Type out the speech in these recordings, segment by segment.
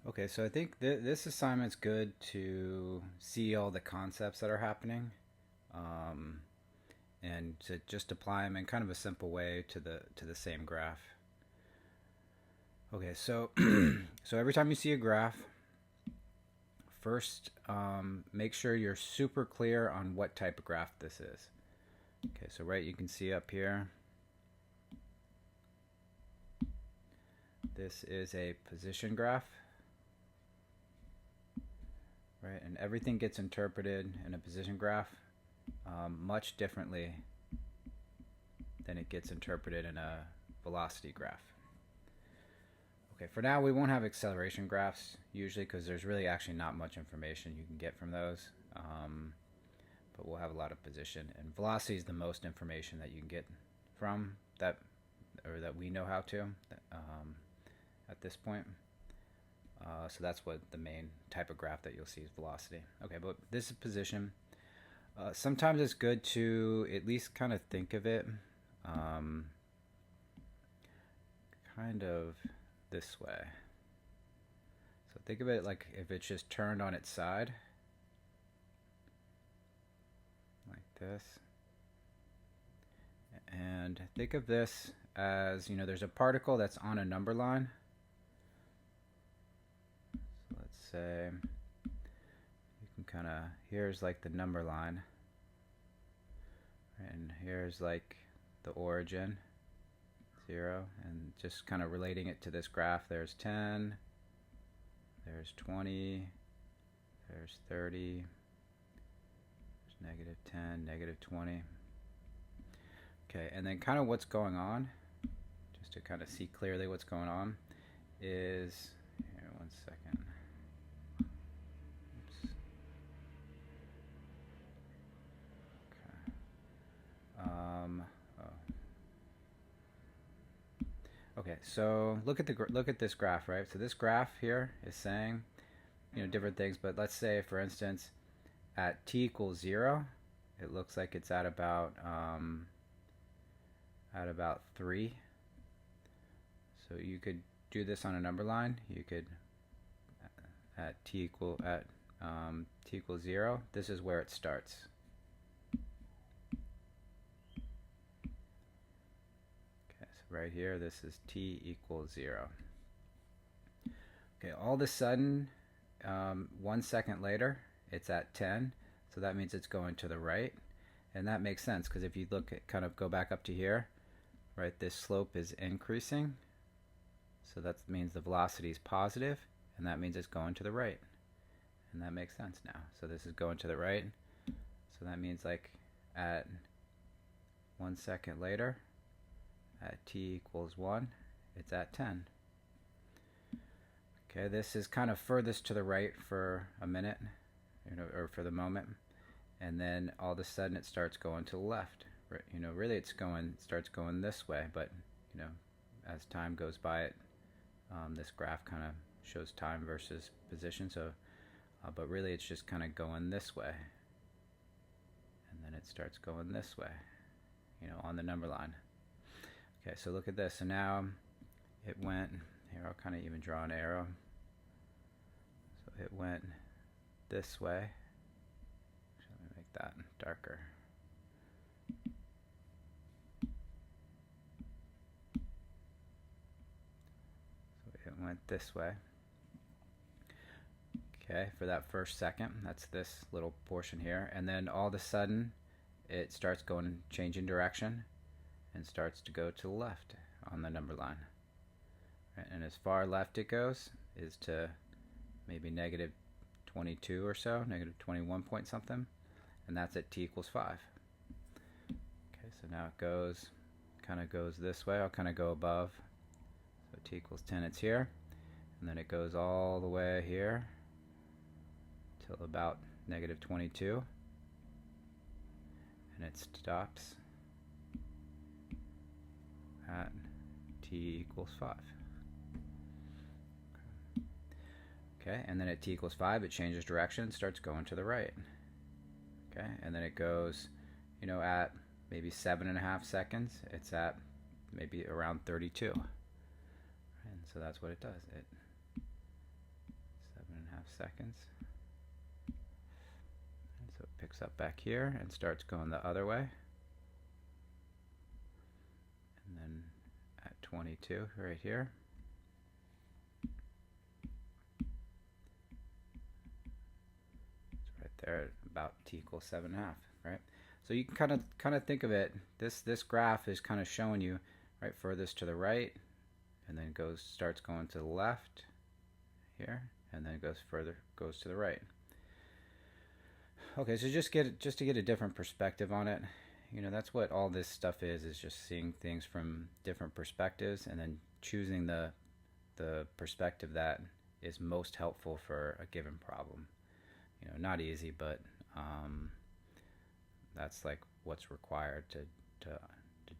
Okay, so I think this assignment's good to see all the concepts that are happening, um, and to just apply them in kind of a simple way to the same graph. Okay, so so every time you see a graph, first make sure you're super clear on what type of graph this is. Okay, so right, you can see up here, this is a position graph, right? And everything gets interpreted in a position graph much differently than it gets interpreted in a velocity graph. Okay, for now we won't have acceleration graphs usually because there's really actually not much information you can get from those. But we'll have a lot of position, and velocity is the most information that you can get from that, or that we know how to at this point. So that's what the main type of graph that you'll see is velocity. Okay, but this is position. Sometimes it's good to at least kind of think of it kind of this way. So think of it like if it's just turned on its side, like this. And think of this as, there's a particle that's on a number line. So let's say you can kind of, here's like the number line, and here's like the origin, 0, and just kind of relating it to this graph. There's 10, there's 20, there's 30, there's -10, -20. Okay, and then kind of what's going on, just to kind of see clearly what's going on, is, here, 1 second. Oops. Okay. Okay, so look at this graph, right? So this graph here is saying, different things, but let's say, for instance, at t equals 0, it looks like it's at about 3. So you could do this on a number line. You could at t equals 0. This is where it starts. Okay, so right here, this is t equals 0. Okay, all of a sudden, 1 second later, it's at 10. So that means it's going to the right. And that makes sense because if you look at, kind of go back up to here, right, this slope is increasing. So that means the velocity is positive, and that means it's going to the right. And that makes sense now. So this is going to the right. So that means like at 1 second later, at t equals 1, it's at 10. Okay, this is kind of furthest to the right for a minute, or for the moment, and then all of a sudden it starts going to the left. Really it starts going this way, but as time goes by, this graph kind of shows time versus position. So, but really it's just kind of going this way, and then it starts going this way, on the number line. Okay, so look at this. So now it went here. I'll kind of even draw an arrow. So it went this way. Let me make that darker. So it went this way. Okay, for that first second, that's this little portion here, and then all of a sudden it starts changing direction and starts to go to the left on the number line. Right, and as far left it goes is to maybe -22 or so, -21 point something, and that's at t equals 5. Okay, so now it kind of goes this way. I'll kind of go above. So t equals 10, it's here, and then it goes all the way here till about -22, and it stops at t equals 5. Okay, and then at t equals 5, it changes direction, starts going to the right. Okay, and then it goes, at maybe 7.5 seconds, it's at maybe around 32. And so that's what it does. It seconds. And so it picks up back here and starts going the other way. And then at 22 right here. It's right there at about t equals 7.5, right? So you can kind of think of it. This graph is kind of showing you right furthest to the right, and then starts going to the left here, and then goes to the right. Okay, so just to get a different perspective on it. You know, that's what all this stuff is just seeing things from different perspectives and then choosing the perspective that is most helpful for a given problem. You know, not easy, but that's like what's required to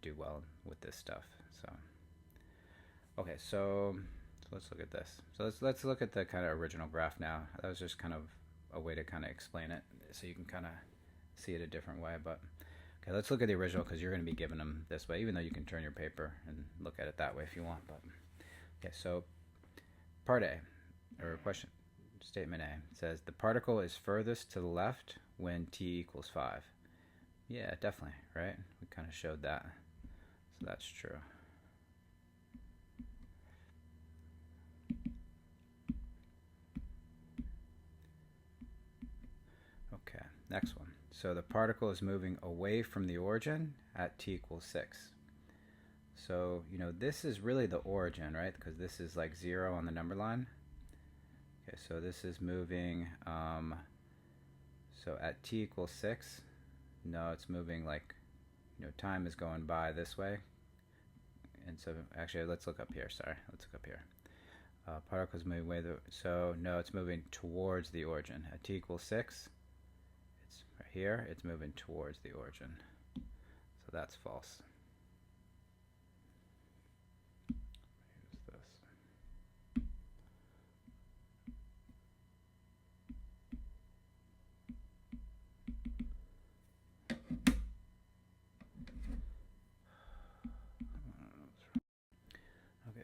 do well with this stuff. So okay, so let's look at this. So let's look at the kind of original graph now. That was just kind of a way to kind of explain it so you can kind of see it a different way. But okay, let's look at the original because you're going to be given them this way, even though you can turn your paper and look at it that way if you want. But okay, so part A, or question statement A, says the particle is furthest to the left when t equals 5. Yeah, definitely, right? We kind of showed that. So that's true. Okay, next one. So the particle is moving away from the origin at t equals 6. So, you know, this is really the origin, right? Because this is like 0 on the number line. Okay, so this is moving, so at t equals 6, no, it's moving like, you know, time is going by this way. And so, actually, let's look up here, sorry, let's look up here. Particles moving away, so no, it's moving towards the origin. At t equals 6, it's right here, it's moving towards the origin. So that's false.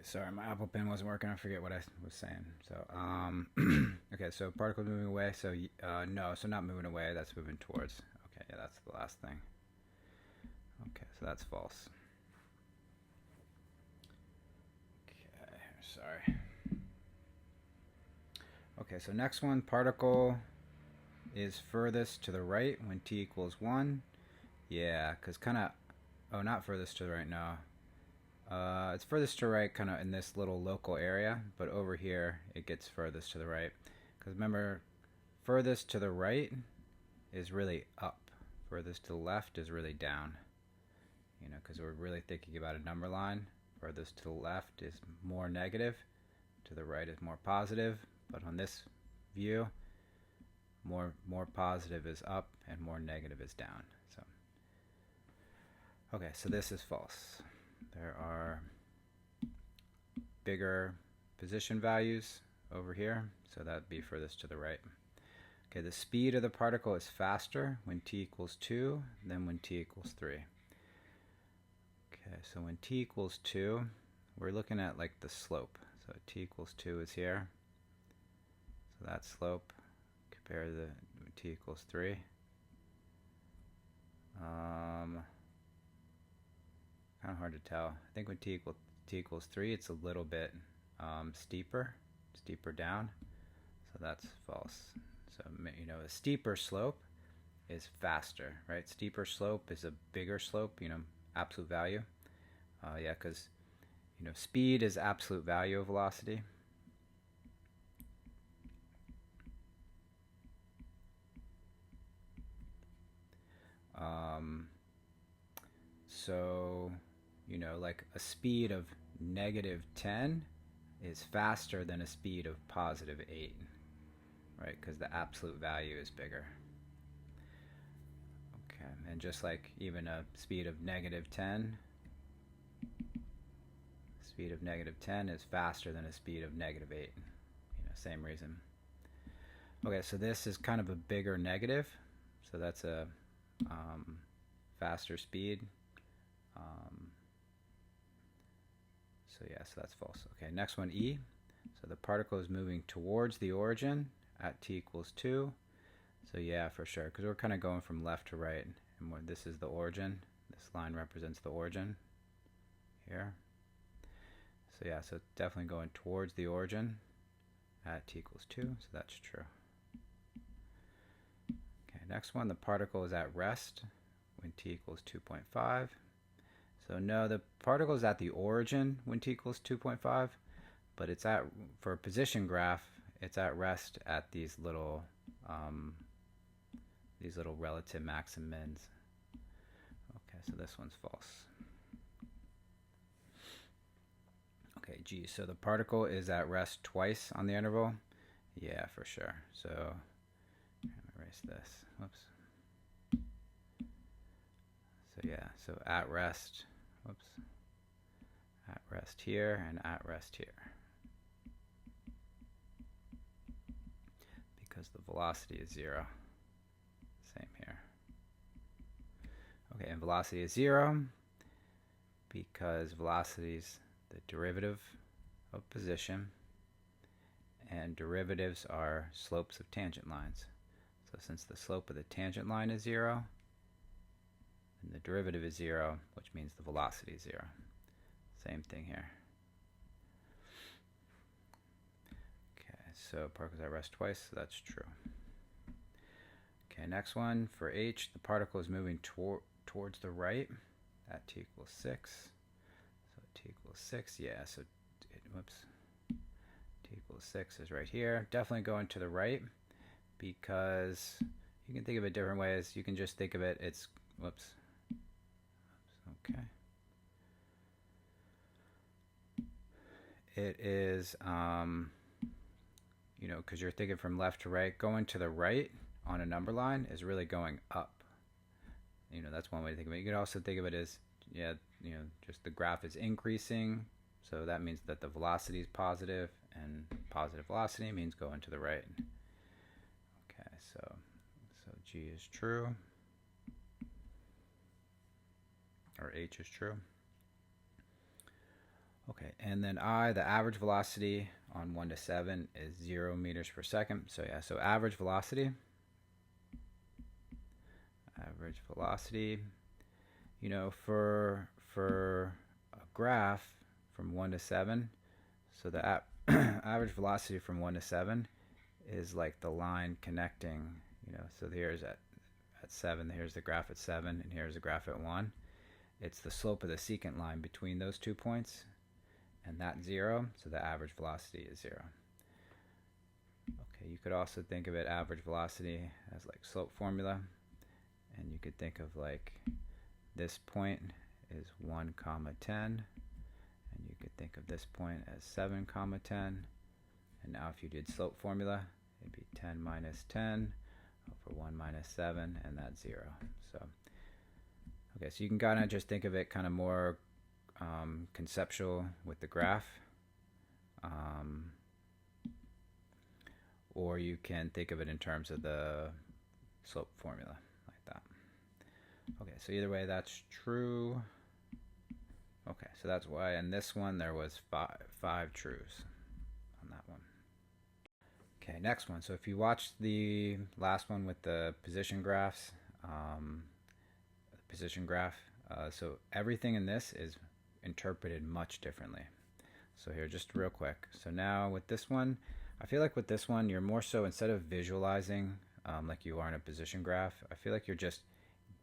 Sorry, my Apple Pen wasn't working. I forget what I was saying. So, okay, so particle moving away. So, no, so not moving away. That's moving towards. Okay, yeah, that's the last thing. Okay, so that's false. Okay, sorry. Okay, so next one, particle is furthest to the right when t equals 1. Yeah, because kind of, oh, not furthest to the right, no. It's furthest to the right kind of in this little local area, but over here it gets furthest to the right. Because remember, furthest to the right is really up. Furthest to the left is really down. You know, because we're really thinking about a number line. Furthest to the left is more negative, to the right is more positive. But on this view, more positive is up and more negative is down. So, okay, so this is false. There are bigger position values over here, so that would be furthest to the right. Okay, the speed of the particle is faster when t equals 2 than when t equals 3. Okay, so when t equals 2, we're looking at like the slope. So t equals 2 is here. So that slope, compare the t equals 3. Kind of hard to tell. I think when t equals 3, it's a little bit steeper down. So that's false. So, you know, a steeper slope is faster, right? Steeper slope is a bigger slope, you know, absolute value. Yeah, because, you know, speed is absolute value of velocity. So, you know, like a speed of -10 is faster than a speed of +8, right? Because the absolute value is bigger. Okay, and just like even a speed of -10, speed of -10 is faster than a speed of -8. You know, same reason. Okay, so this is kind of a bigger negative, so that's a faster speed. So yeah, so that's false. Okay, next one, E. So the particle is moving towards the origin at t equals 2. So yeah, for sure, because we're kind of going from left to right, and this is the origin. This line represents the origin here. So yeah, so it's definitely going towards the origin at t equals 2, so that's true. Okay, next one, the particle is at rest when t equals 2.5. So no, the particle is at the origin when t equals 2.5, but it's at, for a position graph, it's at rest at these little relative max and mins. Okay, so this one's false. Okay, G, so the particle is at rest twice on the interval? Yeah, for sure. So, I'm gonna erase this. Whoops. So yeah, so at rest, whoops, at rest here and at rest here. Because the velocity is 0. Same here. Okay, and velocity is 0 because velocity is the derivative of position, and derivatives are slopes of tangent lines. So since the slope of the tangent line is 0, then the derivative is 0, which means the velocity is 0. Same thing here. Okay, so particles at rest twice, so that's true. Okay, next one, for H, the particle is moving towards the right at t equals 6. So t equals 6, yeah, so whoops, t equals 6 is right here. Definitely going to the right, because you can think of it different ways. You can just think of it, it's, whoops, okay. It is, you know, because you're thinking from left to right, going to the right on a number line is really going up. You know, that's one way to think of it. You could also think of it as, yeah, you know, just the graph is increasing, so that means that the velocity is positive, and positive velocity means going to the right. Okay, so G is true, or H is true. Okay, and then I, the average velocity on 1 to 7 is 0 meters per second. So yeah, so average velocity, you know, for a graph from 1 to 7, so the average velocity from 1 to 7 is like the line connecting, you know, so here's at 7, here's the graph at 7, and here's the graph at 1. It's the slope of the secant line between those 2 points, and that's 0, so the average velocity is 0. Okay, you could also think of it, average velocity, as like slope formula, and you could think of like this point is 1 comma 10, and you could think of this point as 7 comma 10, and now if you did slope formula, it'd be 10 minus 10 over 1 minus 7, and that's 0. So okay, so you can kind of just think of it kind of more conceptual with the graph, or you can think of it in terms of the slope formula, like that. Okay, so either way, that's true. Okay, so that's why in this one there was five truths on that one. Okay, next one. So if you watch the last one with the position graphs, so everything in this is interpreted much differently. So here, just real quick. So now with this one, I feel like with this one, you're more so, instead of visualizing like you are in a position graph, I feel like you're just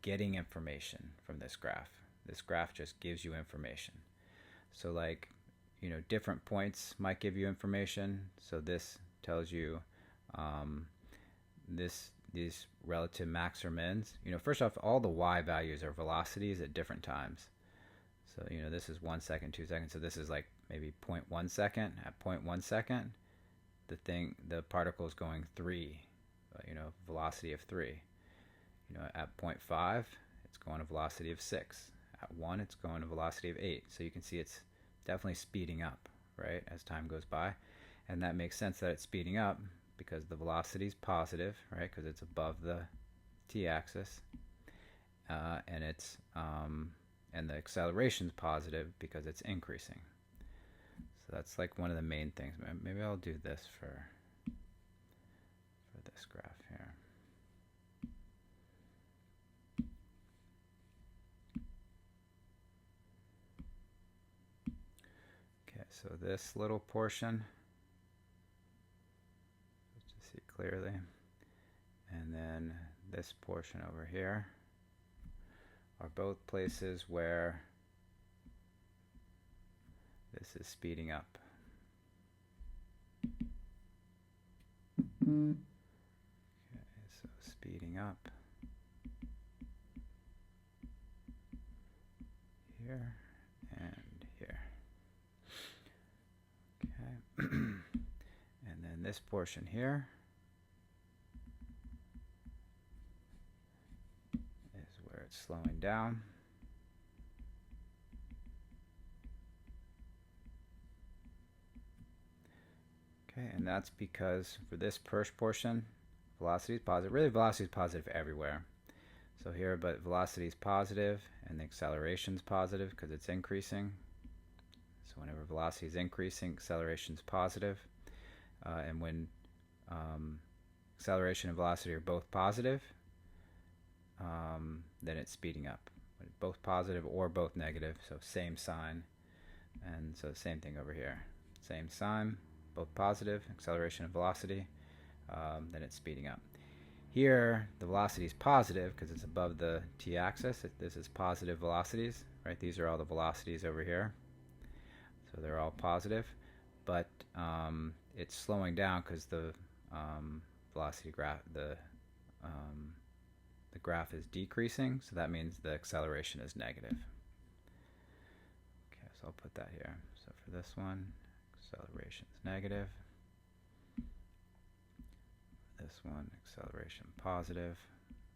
getting information from this graph. This graph just gives you information. So like, you know, different points might give you information. So this tells you these relative max or mins. You know, first off, all the y values are velocities at different times. So, you know, this is 1 second, 2 seconds. So this is like maybe 0.1 second. At 0.1 second, the particle is going 3, you know, velocity of 3. You know, at 0.5, it's going a velocity of 6. At 1, it's going a velocity of 8. So you can see it's definitely speeding up, right, as time goes by. And that makes sense that it's speeding up because the velocity is positive, right, because it's above the t-axis, and it's and the acceleration is positive because it's increasing. So that's like one of the main things. Maybe I'll do this for this graph here. Okay, so this little portion, just to see clearly, and then this portion over here are both places where this is speeding up. Okay, so speeding up here and here. Okay, and then this portion here is where it's slowing down. Okay, and that's because for this first portion, velocity is positive. Really, velocity is positive everywhere. So here, but velocity is positive, and the acceleration is positive because it's increasing. So whenever velocity is increasing, acceleration is positive. And when acceleration and velocity are both positive, then it's speeding up. When both positive or both negative, so same sign. And so same thing over here. Same sign. Both positive, acceleration and velocity, then it's speeding up. Here, the velocity is positive because it's above the t-axis. This is positive velocities, right? These are all the velocities over here. So they're all positive, but it's slowing down because the velocity graph, the graph is decreasing, so that means the acceleration is negative. Okay, so I'll put that here. So for this one, acceleration is negative. For this one, acceleration positive.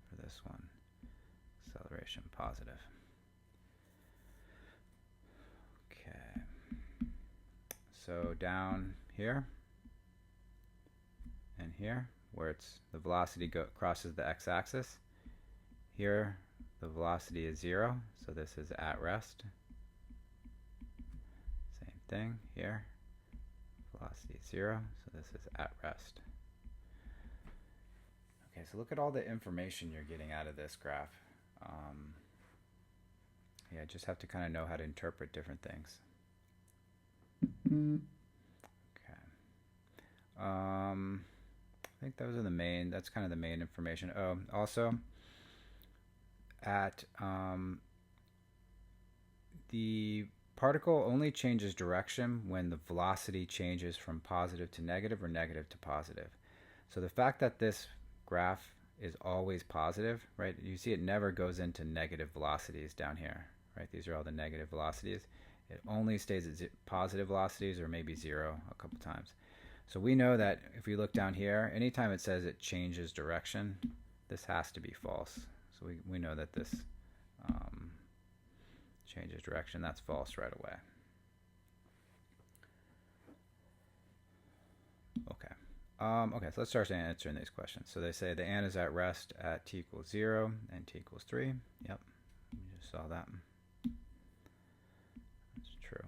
For this one, acceleration positive. Okay. So down here and here, where it's the velocity crosses the x-axis, here the velocity is 0, so this is at rest. Same thing here. Velocity is 0, so this is at rest. Okay, so look at all the information you're getting out of this graph. Yeah, just have to kind of know how to interpret different things. Okay. I think those are the main, that's kind of the main information. Oh, also, at the particle only changes direction when the velocity changes from positive to negative or negative to positive. So the fact that this graph is always positive, right? You see it never goes into negative velocities down here, right? These are all the negative velocities. It only stays at positive velocities or maybe 0 a couple times. So we know that if we look down here, anytime it says it changes direction, this has to be false. So we know that this changes direction. That's false right away. Okay. Okay, so let's start answering these questions. So they say the ant is at rest at t equals 0 and t equals 3. Yep, we just saw that. That's true.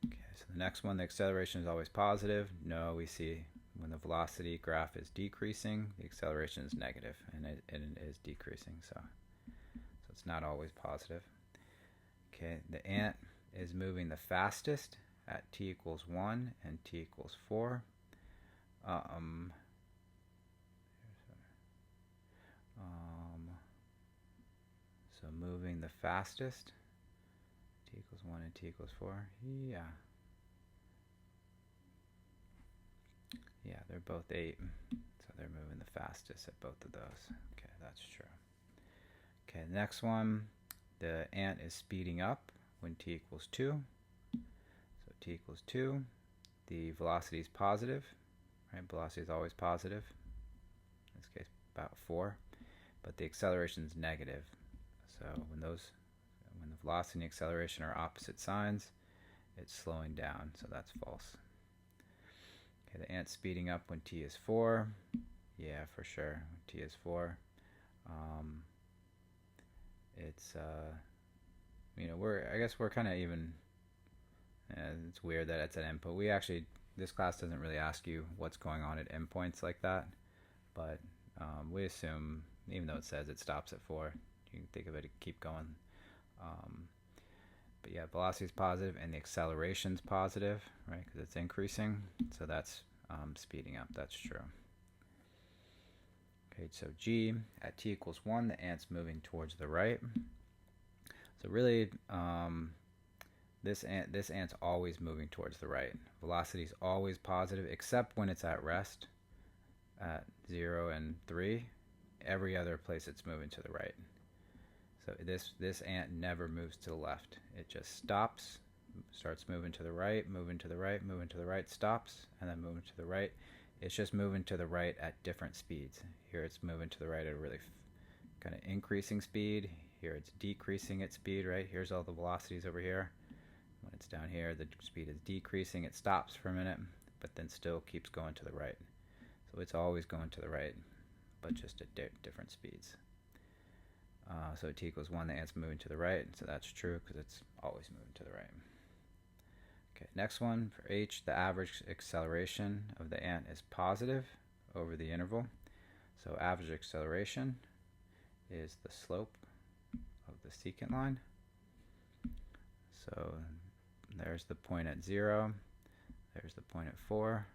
Okay, so the next one, the acceleration is always positive. No, we see when the velocity graph is decreasing, the acceleration is negative, and it is decreasing, so it's not always positive. Okay, the ant is moving the fastest at t equals 1 and t equals 4. So moving the fastest, t equals 1 and t equals 4. Yeah. Yeah, they're both 8, so they're moving the fastest at both of those. Okay, that's true. Okay, the next one, the ant is speeding up when t equals 2. So t equals 2, the velocity is positive, right? Velocity is always positive. In this case, about 4, but the acceleration is negative. So when the velocity and acceleration are opposite signs, it's slowing down, so that's false. Okay, the ant's speeding up when t is 4. Yeah, for sure, when t is 4. It's I guess we're kind of even. It's weird that it's an input. We actually this class doesn't really ask you what's going on at endpoints like that, but we assume, even though it says it stops at 4, you can think of it to keep going. But yeah, velocity is positive and the acceleration is positive, right? Because it's increasing, so that's speeding up. That's true. Okay, so G at t equals 1, the ant's moving towards the right. So really, this ant's always moving towards the right. Velocity is always positive, except when it's at rest at 0 and 3. Every other place it's moving to the right. So this ant never moves to the left. It just stops, starts moving to the right, moving to the right, moving to the right, stops, and then moving to the right. It's just moving to the right at different speeds. Here it's moving to the right at a really kind of increasing speed. Here it's decreasing its speed, right? Here's all the velocities over here. When it's down here, the speed is decreasing. It stops for a minute, but then still keeps going to the right. So it's always going to the right, but just at different speeds. So t equals 1, the ant's moving to the right, so that's true because it's always moving to the right. Okay, next one for H, the average acceleration of the ant is positive over the interval. So average acceleration is the slope of the secant line. So there's the point at 0, there's the point at 4,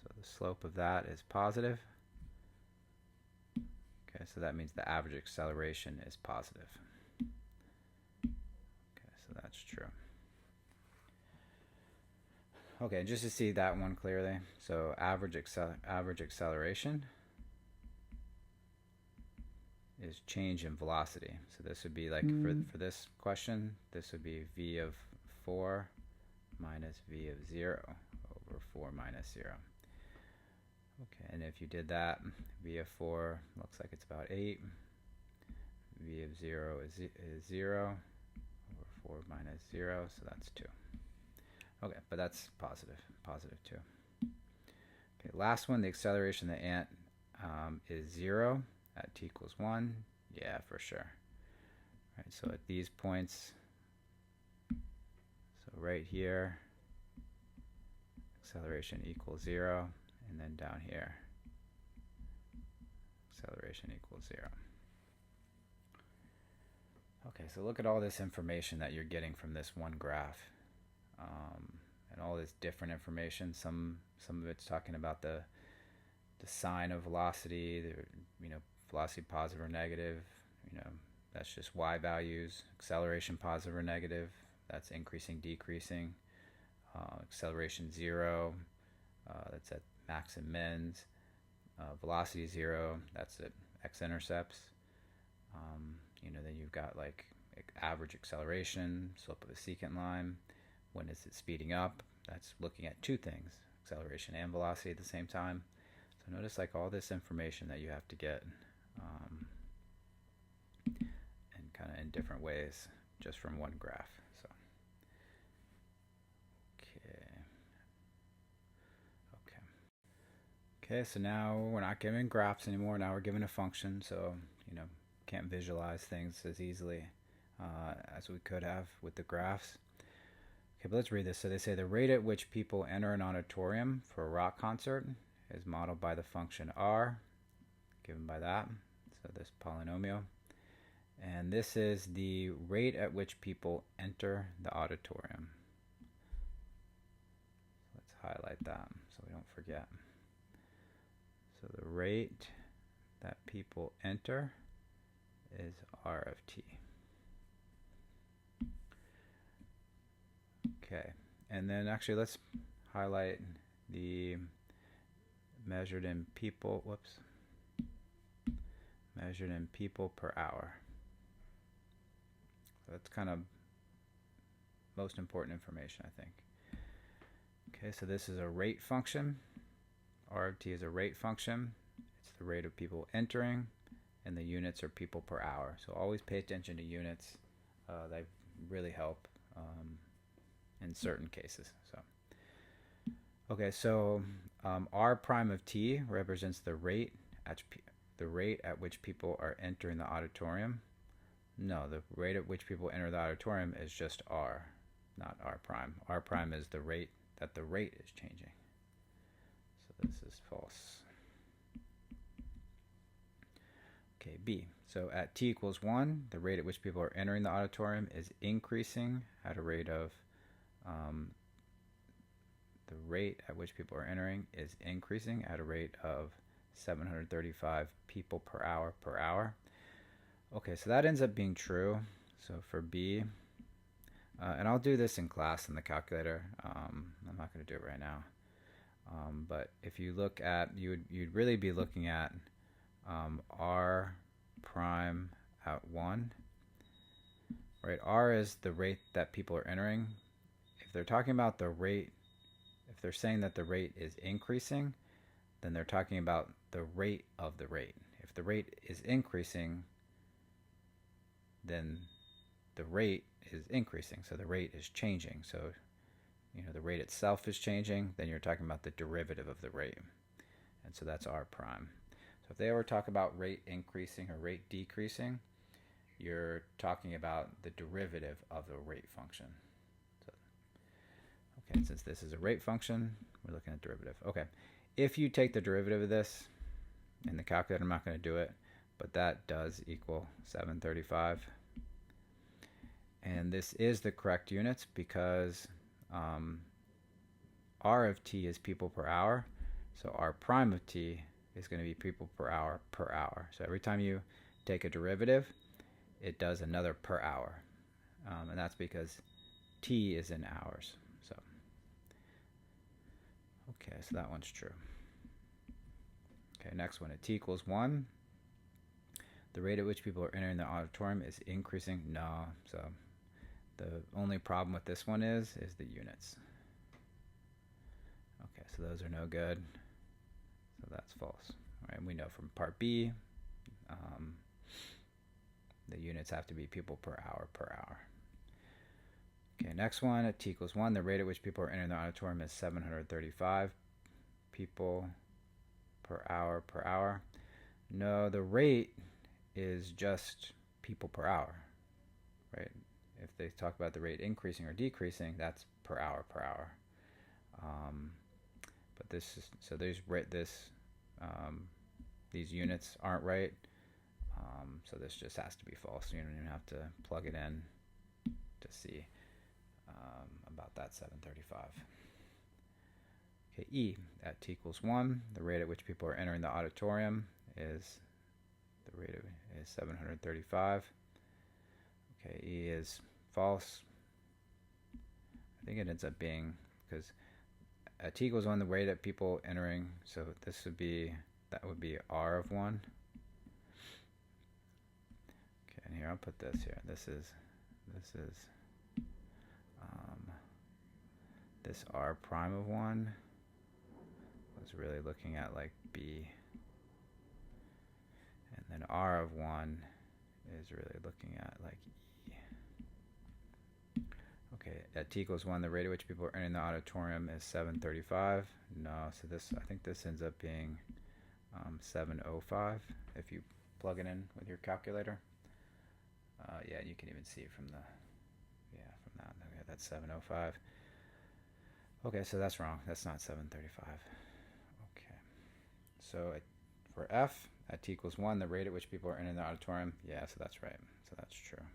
so the slope of that is positive. Okay, so that means the average acceleration is positive. Okay, so that's true. Okay, just to see that one clearly, so average acceleration is change in velocity. So this would be like, for this question, this would be v of 4 minus v of 0 over 4 minus 0. Okay, and if you did that, v of 4 looks like it's about 8. V of 0 is 0 over 4 minus 0, so that's 2. Okay, but that's positive 2. Okay, last one, the acceleration of the ant is 0 at t equals 1. Yeah, for sure. All right, so at these points, so right here, acceleration equals 0. And then down here, acceleration equals 0. Okay, so look at all this information that you're getting from this one graph, and all this different information. Some of it's talking about the sign of velocity, velocity positive or negative. That's just y values. Acceleration positive or negative, that's increasing, decreasing. Acceleration 0, that's at max and mins. Velocity 0, that's at x-intercepts. Then you've got like average acceleration, slope of a secant line. When is it speeding up? That's looking at two things, acceleration and velocity at the same time. So notice like all this information that you have to get and kind of in different ways just from one graph. So Okay, so now we're not giving graphs anymore. Now we're given a function, so can't visualize things as easily as we could have with the graphs. Okay, but let's read this. So they say the rate at which people enter an auditorium for a rock concert is modeled by the function r, given by that, so this polynomial. And this is the rate at which people enter the auditorium. Let's highlight that so we don't forget. So the rate that people enter is r of t. Okay, and then actually let's highlight the measured in people, measured in people per hour. So that's kind of most important information, I think. Okay, so this is a rate function. R of t is a rate function. It's the rate of people entering, and the units are people per hour. So always pay attention to units. They really help in certain cases. So r prime of t represents the rate at which people are entering the auditorium. No, the rate at which people enter the auditorium is just r, not r prime. R prime is the rate that the rate is changing. is false. Okay, B. So at t equals 1, the rate at which people are entering the auditorium is increasing at a rate of, the rate at which people are entering is increasing at a rate of 735 people per hour. Okay, so that ends up being true. So for B, and I'll do this in class in the calculator. I'm not going to do it right now. But if you look at, you'd really be looking at R prime at 1. Right, R is the rate that people are entering. If they're talking about the rate, if they're saying that the rate is increasing, then they're talking about the rate of the rate. If the rate is increasing, then the rate is increasing, so the rate is changing. So, the rate itself is changing, then you're talking about the derivative of the rate. And so that's R prime. So if they ever talk about rate increasing or rate decreasing, you're talking about the derivative of the rate function. So, okay, since this is a rate function, we're looking at derivative. Okay, if you take the derivative of this in the calculator, I'm not going to do it, but that does equal 735. And this is the correct units because R of t is people per hour, so R prime of t is going to be people per hour. So every time you take a derivative, it does another per hour, and that's because t is in hours. So okay, so that one's true. Okay, next one, at t equals 1, the rate at which people are entering the auditorium is increasing. No, so the only problem with this one is the units. Okay, so those are no good, so that's false. All right, we know from part B, the units have to be people per hour. Okay, next one, at t equals 1, the rate at which people are entering the auditorium is 735 people per hour. No, the rate is just people per hour, right? If they talk about the rate increasing or decreasing, that's per hour. But this is, so there's these units aren't right. So this just has to be false. You don't even have to plug it in to see about that 735. Okay, E, at t equals 1, the rate at which people are entering the auditorium is 735. Okay, E is false. I think it ends up being, because at t equals 1, the rate at people entering, so this would be, that would be R of 1. Okay, and here I'll put this here. This is this R prime of 1 was really looking at like B, and then R of 1 is really looking at like E. Okay, at t equals 1, the rate at which people are entering the auditorium is 735. No, so this, I think this ends up being 705 if you plug it in with your calculator. Yeah, you can even see it from the, from that. Okay, that's 705. Okay, so that's wrong. That's not 735. Okay, so for F, at t equals 1, the rate at which people are entering the auditorium, yeah, so that's right. So that's true.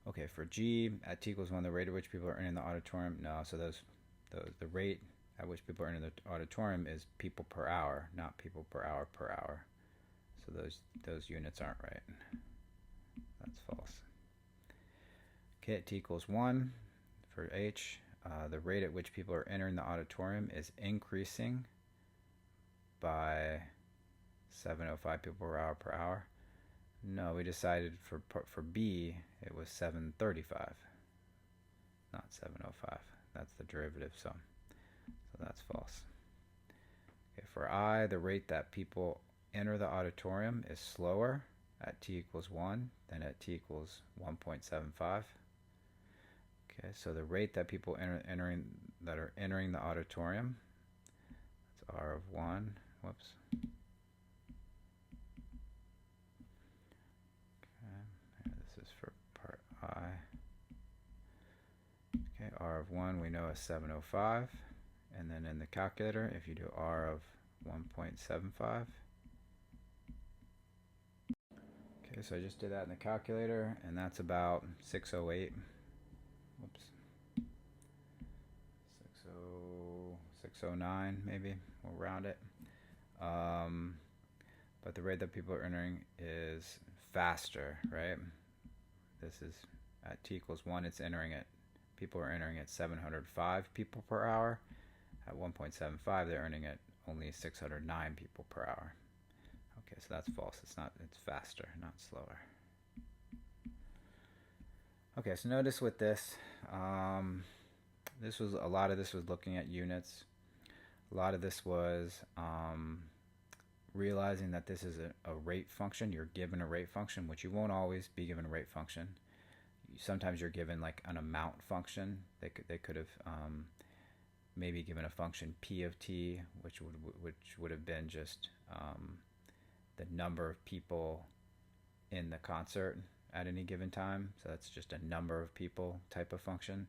Okay, for G, at t equals 1, the rate at which people are entering the auditorium, no, so the rate at which people are entering the auditorium is people per hour, not people per hour. So those units aren't right. That's false. Okay, at t equals 1, for H, the rate at which people are entering the auditorium is increasing by 705 people per hour. No, we decided for B, it was 735, not 705. That's the derivative, so that's false. Okay, for I, the rate that people enter the auditorium is slower at t equals 1 than at t equals 1.75. Okay, so the rate that people are entering the auditorium, that's R of 1. Whoops. This is for part I. Okay, R of 1 we know is 705. And then in the calculator, if you do R of 1.75. Okay, so I just did that in the calculator, and that's about 608. Whoops. 609 maybe. We'll round it. But the rate that people are entering is faster, right? This is at t equals 1, it's entering at, people are entering at 705 people per hour. At 1.75, they're earning at only 609 people per hour. Okay, so that's false. It's not, it's faster, not slower. Okay, so notice with this, this was, a lot of this was looking at units. A lot of this was realizing that this is a rate function. You're given a rate function, which you won't always be given a rate function. Sometimes you're given like an amount function. They could have maybe given a function p of t, which would have been just the number of people in the concert at any given time. So that's just a number of people type of function.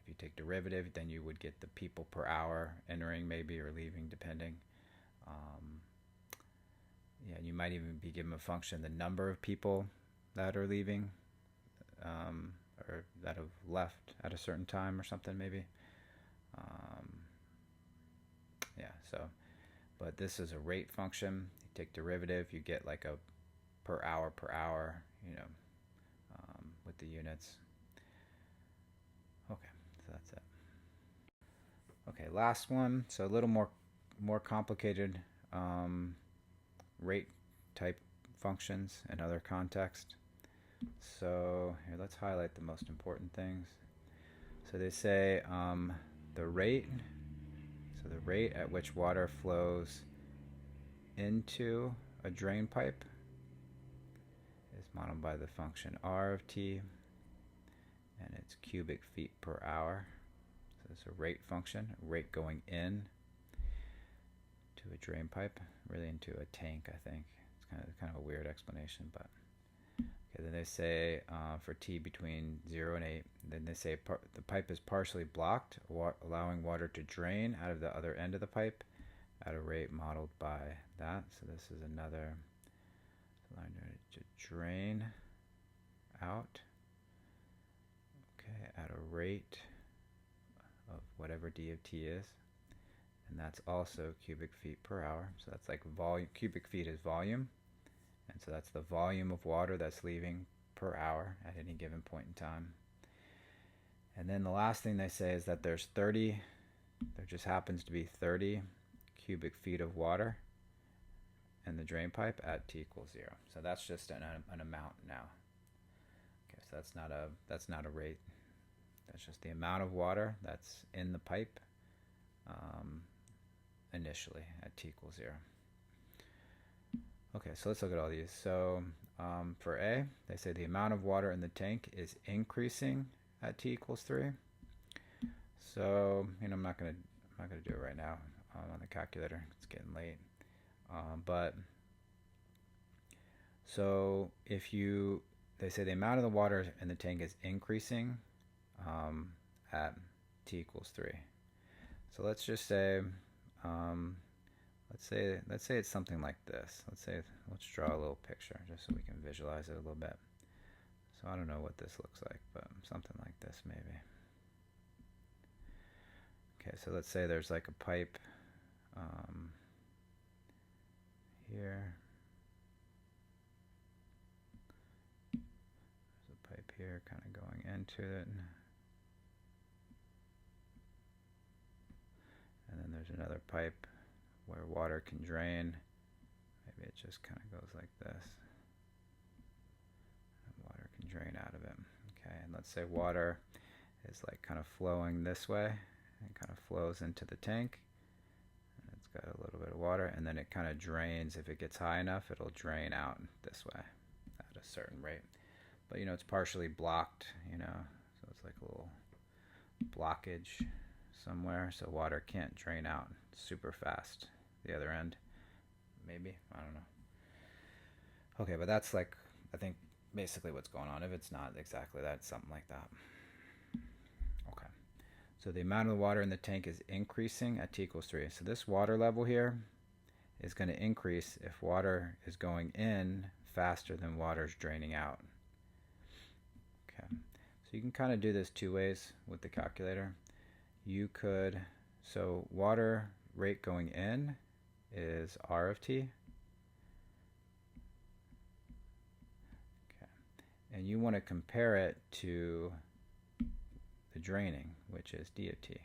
If you take derivative, then you would get the people per hour entering maybe or leaving, depending. Yeah, you might even be given a function, the number of people that are leaving or that have left at a certain time or something maybe. Yeah, so, but this is a rate function. You take derivative, you get like a per hour, you know, with the units. Okay, so that's it. Okay, last one. So a little more complicated rate type functions in other contexts. So here, let's highlight the most important things. So they say the rate, so the rate at which water flows into a drain pipe is modeled by the function R of t, and it's cubic feet per hour. So it's a rate function, a rate going in to a drain pipe, really into a tank, I think. It's kind of a weird explanation, but okay. Then they say for t between 0 and 8, then they say the pipe is partially blocked, allowing water to drain out of the other end of the pipe at a rate modeled by that. So this is another line to drain out, okay, at a rate of whatever d of t is, and that's also cubic feet per hour. So that's like volume. Cubic feet is volume, and so that's the volume of water that's leaving per hour at any given point in time. And then the last thing they say is that there just happens to be 30 cubic feet of water in the drain pipe at t equals 0. So that's just an amount now. Okay, so that's not a rate. That's just the amount of water that's in the pipe initially at t equals 0. Okay, so let's look at all these. So for A, they say the amount of water in the tank is increasing at t equals 3. So, you know, I'm not gonna do it right now on the calculator. It's getting late. But so they say the amount of the water in the tank is increasing at t equals 3. So let's just say, let's say it's something like this. Let's draw a little picture just so we can visualize it a little bit. So I don't know what this looks like, but something like this maybe. Okay, so let's say there's like a pipe here. There's a pipe here kind of going into it. And then there's another pipe where water can drain. Maybe it just kind of goes like this. And water can drain out of it. Okay, and let's say water is like kind of flowing this way and kind of flows into the tank. And it's got a little bit of water, and then it kind of drains. If it gets high enough, it'll drain out this way at a certain rate. But you know, it's partially blocked, you know, so it's like a little blockage somewhere, so water can't drain out super fast the other end. Maybe, I don't know. Okay, but that's like, I think basically what's going on. If it's not exactly that, it's something like that. Okay, So the amount of water in the tank is increasing at t equals 3. So this water level here is going to increase if water is going in faster than water is draining out. Okay, so you can kind of do this two ways with the calculator. You could, so water rate going in is R of t. Okay, and you want to compare it to the draining, which is d of t.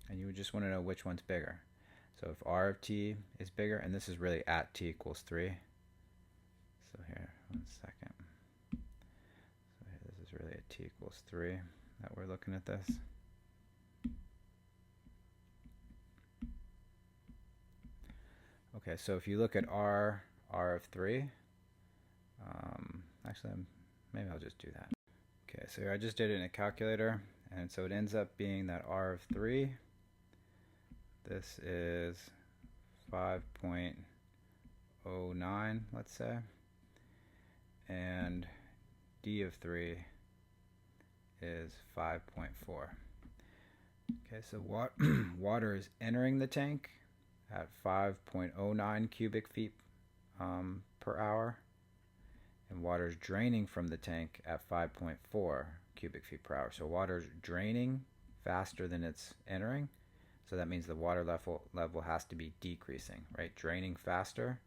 And you would just want to know which one's bigger. So if R of t is bigger, and this is really at t equals 3. So here, 1 second. So here, this is really at t equals 3 that we're looking at this. Okay, so if you look at R of 3, actually, maybe I'll just do that. Okay, so here I just did it in a calculator, and so it ends up being that R of 3, this is 5.09, let's say, and D of 3 is 5.4. Okay, so water is entering the tank at 5.09 cubic feet per hour, and water is draining from the tank at 5.4 cubic feet per hour. So water is draining faster than it's entering, so that means the water level has to be decreasing, right? Draining faster,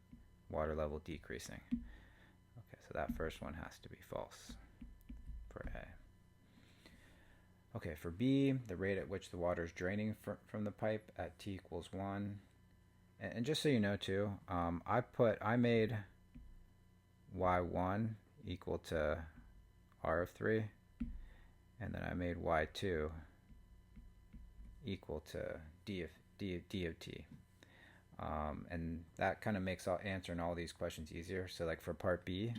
water level decreasing. Okay, so that first one has to be false for A. Okay, for B, the rate at which the water is draining from the pipe at t equals 1. And just so you know too, I made y1 equal to R of 3, and then I made y2 equal to d of t. And that kind of makes answering all these questions easier. So like for part B,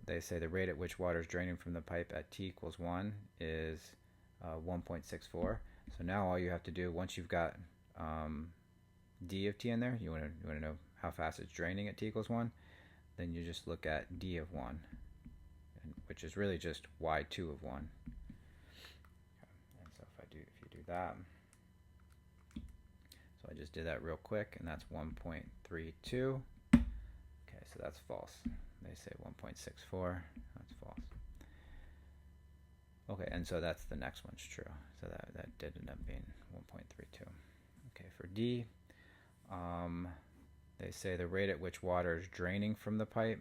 they say the rate at which water is draining from the pipe at t equals 1 is 1.64. So now all you have to do, once you've got d of t in there, you want to know how fast it's draining at t equals 1, then you just look at d of 1, which is really just y2 of 1. And so if you do that, so I just did that real quick, and that's 1.32. Okay, so that's false. They say 1.64. That's false. Okay, and so that's the next one's true. So that did end up being 1.32. Okay, for D, they say the rate at which water is draining from the pipe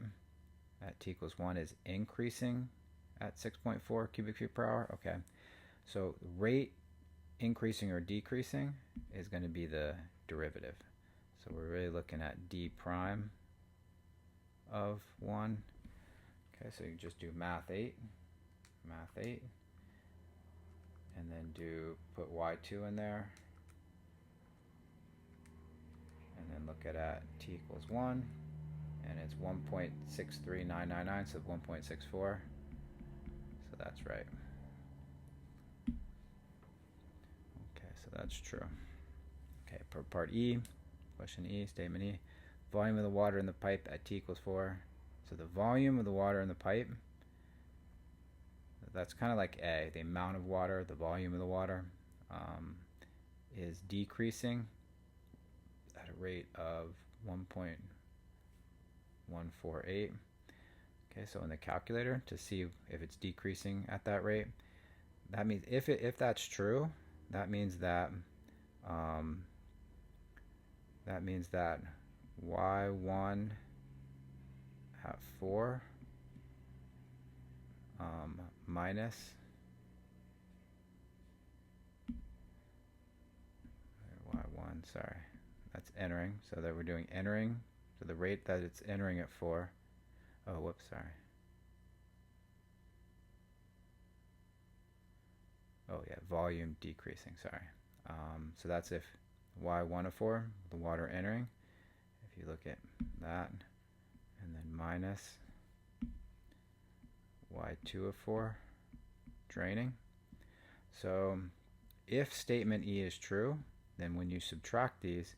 at t equals 1 is increasing at 6.4 cubic feet per hour. Okay, so rate increasing or decreasing is going to be the derivative. So we're really looking at d prime of 1. Okay, so you just do math 8, and then put y2 in there, and then look at t equals 1, and it's 1.63999, so 1.64. So that's right. Okay, so that's true. Okay, for part E, question E, statement E, volume of the water in the pipe at t equals 4. So the volume of the water in the pipe, that's kind of like A, the amount of water, the volume of the water, is decreasing at a rate of 1.148. Okay, so in the calculator, to see if it's decreasing at that rate, that means if that's true, that means that y1 at 4 minus y1, sorry, that's entering, so that we're doing entering, so the rate that it's entering at 4, oh whoops, sorry, oh yeah, volume decreasing, sorry. So that's if y1 of 4, the water entering, if you look at that, and then minus y2 of 4 draining. So if statement E is true, then when you subtract these,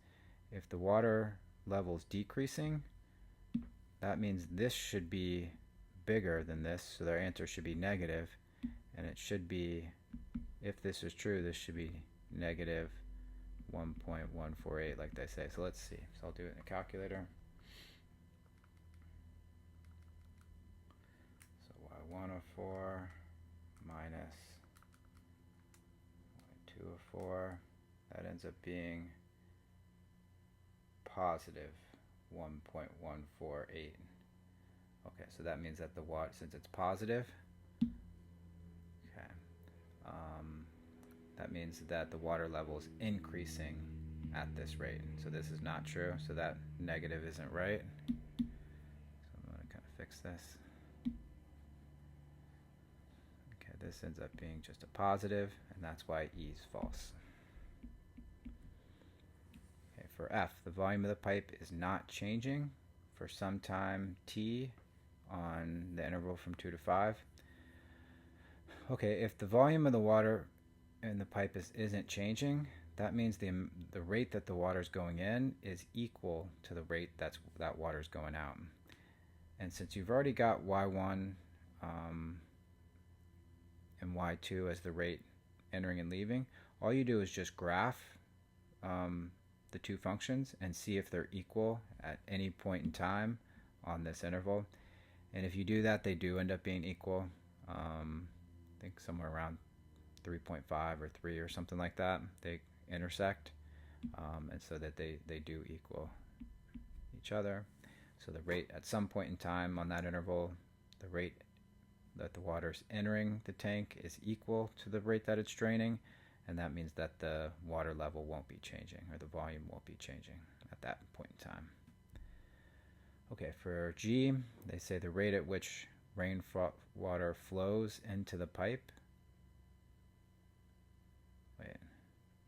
if the water level is decreasing, that means this should be bigger than this, so their answer should be negative, and it should be if this is true, this should be negative 1.148 like they say. So let's see. So I'll do it in a calculator. So y104 minus y204, that ends up being positive 1.148. Okay, so that means that the water, since it's positive, okay, that means that the water level is increasing at this rate. So this is not true, so that negative isn't right. So I'm going to kind of fix this. Okay, this ends up being just a positive, and that's why E is false. Okay, for F, the volume of the pipe is not changing for some time t on the interval from 2 to 5. Okay, if the volume of the water in the pipe isn't changing, that means the rate that the water is going in is equal to the rate that water is going out. And since you've already got y1 and y2 as the rate entering and leaving, all you do is just graph the two functions and see if they're equal at any point in time on this interval. And if you do that, they do end up being equal. I think somewhere around 3.5 or 3 or something like that. They intersect, and so that they do equal each other. So the rate at some point in time on that interval, the rate that the water's entering the tank is equal to the rate that it's draining, and that means that the water level won't be changing, or the volume won't be changing at that point in time. Okay, for G, they say the rate at which rainwater flows into the pipe.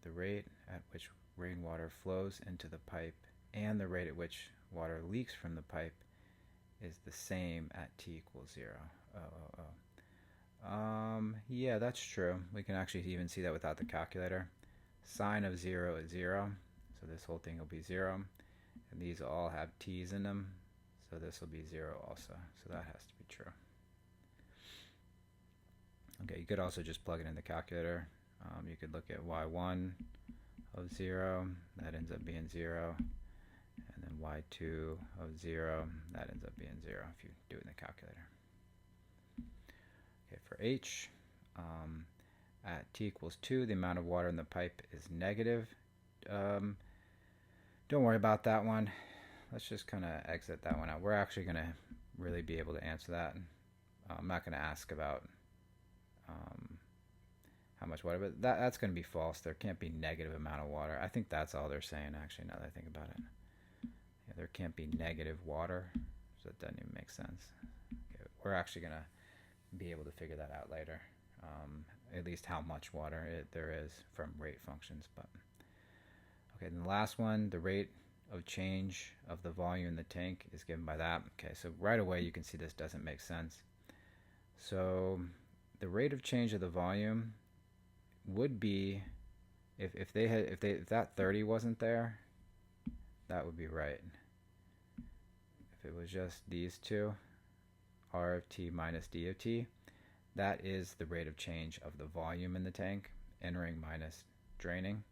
The rate at which rainwater flows into the pipe and the rate at which water leaks from the pipe is the same at t equals 0. Yeah, that's true. We can actually even see that without the calculator. Sine of 0 is 0, so this whole thing will be 0. And these all have t's in them, so this will be 0 also. So that has to be true. Okay, you could also just plug it in the calculator. You could look at y1 of 0, that ends up being 0, and then y2 of 0, that ends up being 0 if you do it in the calculator. Okay, for H, at t equals 2, the amount of water in the pipe is negative. Don't worry about that one. Let's just kind of exit that one out. We're actually going to really be able to answer that. I'm not going to ask about how much water, but that's going to be false. There can't be negative amount of water. I think that's all they're saying, actually, now that I think about it. Yeah, there can't be negative water, so that doesn't even make sense. Okay, we're actually going to be able to figure that out later, at least how much water there is from rate functions. But okay, then the last one, the rate of change of the volume in the tank is given by that. Okay, so right away you can see this doesn't make sense. So the rate of change of the volume would be, if that 30 wasn't there, that would be right. If it was just these two, R of t minus d of t, that is the rate of change of the volume in the tank, entering minus draining.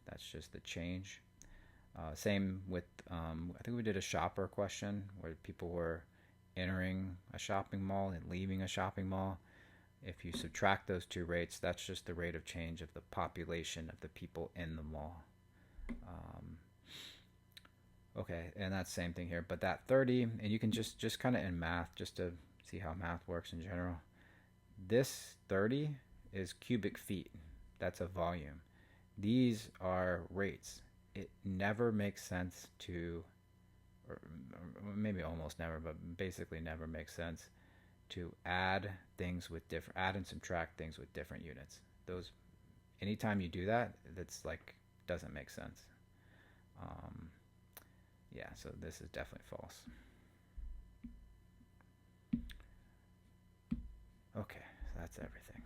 That's just the change. Same with, I think we did a shopper question where people were entering a shopping mall and leaving a shopping mall. If you subtract those two rates, that's just the rate of change of the population of the people in the mall. Okay, and that's the same thing here. But that 30, and you can just kind of in math, just to see how math works in general. This 30 is cubic feet. That's a volume. These are rates. It never makes sense to, or maybe almost never, but basically never makes sense to add things with add and subtract things with different units. Those, anytime you do that, that's like, doesn't make sense. Yeah, so this is definitely false. Okay, so that's everything.